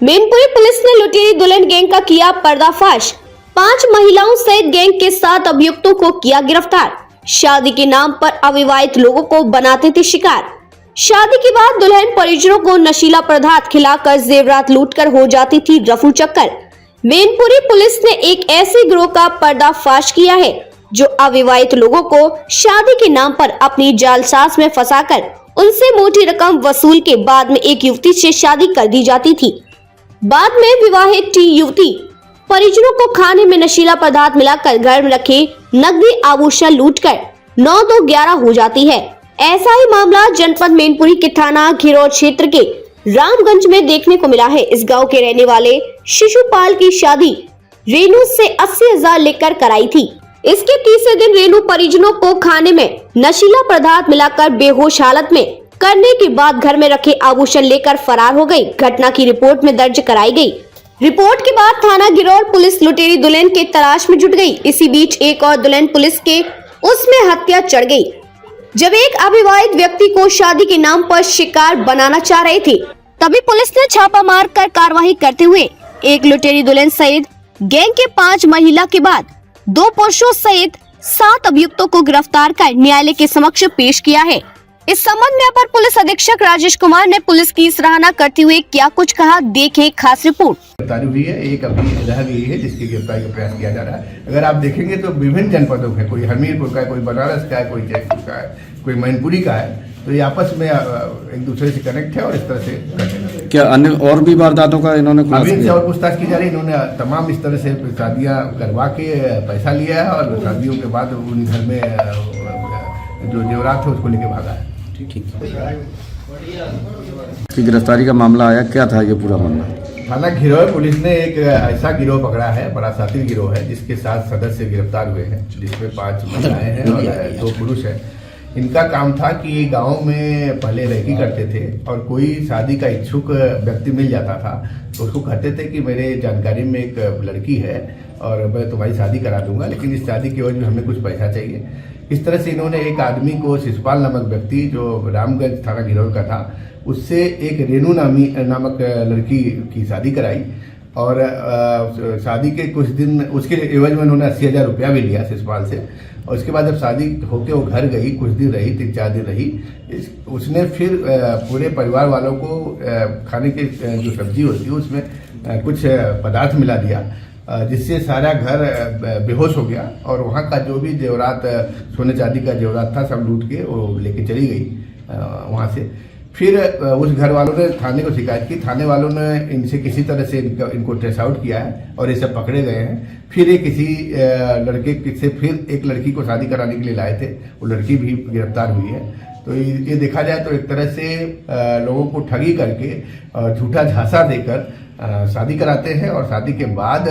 Mainpuri police ने लुटेरी दुल्हन gang का किया पर्दाफाश। 5 महिलाओं सहित गैंग के 7 अभियुक्तों को किया गिरफ्तार। शादी के नाम पर अविवाहित लोगों को बनाते थे शिकार। शादी के बाद दुल्हन परिजनों को नशीला पदार्थ खिलाकर जेवरात लूटकर हो जाती थी रफू चक्कर। मैनपुरी पुलिस ने एक ऐसे गिरोह का पर्दाफाश किया है जो अविवाहित लोगों को शादी के नाम पर अपनी जालसाज में फंसाकर उनसे मोटी रकम वसूल के बाद में एक युवती से शादी कर दी जाती थी। बाद में विवाहित युवती परिजनों को खाने में नशीला पदार्थ मिलाकर घर में रखे नकदी आभूषण लूटकर 9-2-11 हो जाती है। ऐसा ही मामला जनपद मैनपुरी के थाना घिरौर क्षेत्र के रामगंज में देखने को मिला है। इस गांव के रहने वाले शिशुपाल की शादी रेनू से 80,000 लेकर कराई थी। इसके तीसरे दिन रेनू परिजनों को खाने में नशीला पदार्थ मिलाकर बेहोश हालत में करने के बाद घर में रखे आभूषण लेकर फरार हो गई। घटना की रिपोर्ट में दर्ज कराई गई। रिपोर्ट के बाद थाना घिरौर पुलिस लुटेरी दुल्हन के तलाश में जुट गई। इसी बीच एक और दुल्हन पुलिस के उसमें हत्या चढ़ गई जब एक अविवाहित व्यक्ति को शादी के नाम पर शिकार बनाना चाह रहे थे। तभी पुलिस ने छापा मार कर कार्रवाई करते हुए एक लुटेरी दुल्हन सहित गैंग के 5 महिला के बाद 2 पुरुषों सहित 7 अभियुक्तों को गिरफ्तार कर न्यायालय के समक्ष पेश किया है। इस संबंध में अपर पुलिस अधीक्षक राजेश कुमार ने पुलिस की सराहना करते हुए क्या कुछ कहा, देखें खास रिपोर्ट। गिरफ्तारी हुई है, एक अभी रह गई है जिसकी गिरफ्तारी का प्रयास किया जा रहा है। अगर आप देखेंगे तो विभिन्न जनपदों के, कोई हमीरपुर का है, कोई बनारस का है, कोई जयपुर का है, कोई मैनपुरी का है, तो ये आपस में एक दूसरे से कनेक्ट है और इस तरह से करते हैं। क्या अन्य और भी वारदातों का इन्होंने अभी इनसे और पूछताछ की जा रही है। इन्होंने तमाम इस तरह से शादियां करवा के पैसा लिया है और शादियों के बाद उन घर में जो जेवरात है उसको लेके भागा है। ठीक की गिरफ्तारी का मामला आया, क्या था ये पूरा मामला? थाना घिरौर पुलिस ने एक ऐसा गिरोह पकड़ा है, बड़ा शातिर गिरोह है, जिसके 7 सदस्य गिरफ्तार हुए हैं, जिसमें 5 महिलाएं हैं और 2 पुरुष हैं। इनका काम था कि ये गांव में पहले रैकी करते थे और कोई शादी का इच्छुक व्यक्ति मिल जाता था तो उसको कहते थे कि मेरे जानकारी में एक लड़की है और मैं तुम्हारी शादी करा दूंगा, लेकिन इस शादी की वजह में हमें कुछ पैसा चाहिए। इस तरह से इन्होंने एक आदमी को, शिशुपाल नामक व्यक्ति जो रामगंज थाना घिरौर का था, उससे एक रेनू नामक लड़की की शादी कराई और शादी के कुछ दिन उसके एवज में उन्होंने 80,000 रुपया भी लिया शिशुपाल से। और उसके बाद जब शादी होके वो घर गई, कुछ दिन रही, 3-4 दिन रही, उसने फिर पूरे परिवार वालों को खाने के जो सब्जी होती है उसमें कुछ पदार्थ मिला दिया, जिससे सारा घर बेहोश हो गया और वहाँ का जो भी जेवरात, सोने चांदी का जेवरात था, सब लूट के वो लेके चली गई वहाँ से। फिर उस घर वालों ने थाने को शिकायत की। थाने वालों ने इनसे किसी तरह से इनको ट्रेस आउट किया है और ये सब पकड़े गए हैं। फिर ये किसी लड़के से फिर एक लड़की को शादी कराने के लिए लाए थे, वो लड़की भी गिरफ्तार हुई है। तो ये देखा जाए तो एक तरह से लोगों को ठगी करके झूठा झांसा देकर शादी कराते हैं और शादी के बाद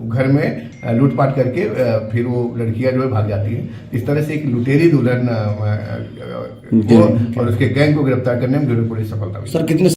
घर में लूटपाट करके फिर वो लड़कियां जो है भाग जाती हैं। इस तरह से एक लुटेरी दुल्हन को और उसके गैंग को गिरफ्तार करने में घिरौर पुलिस सफलता हुई। सर, कितने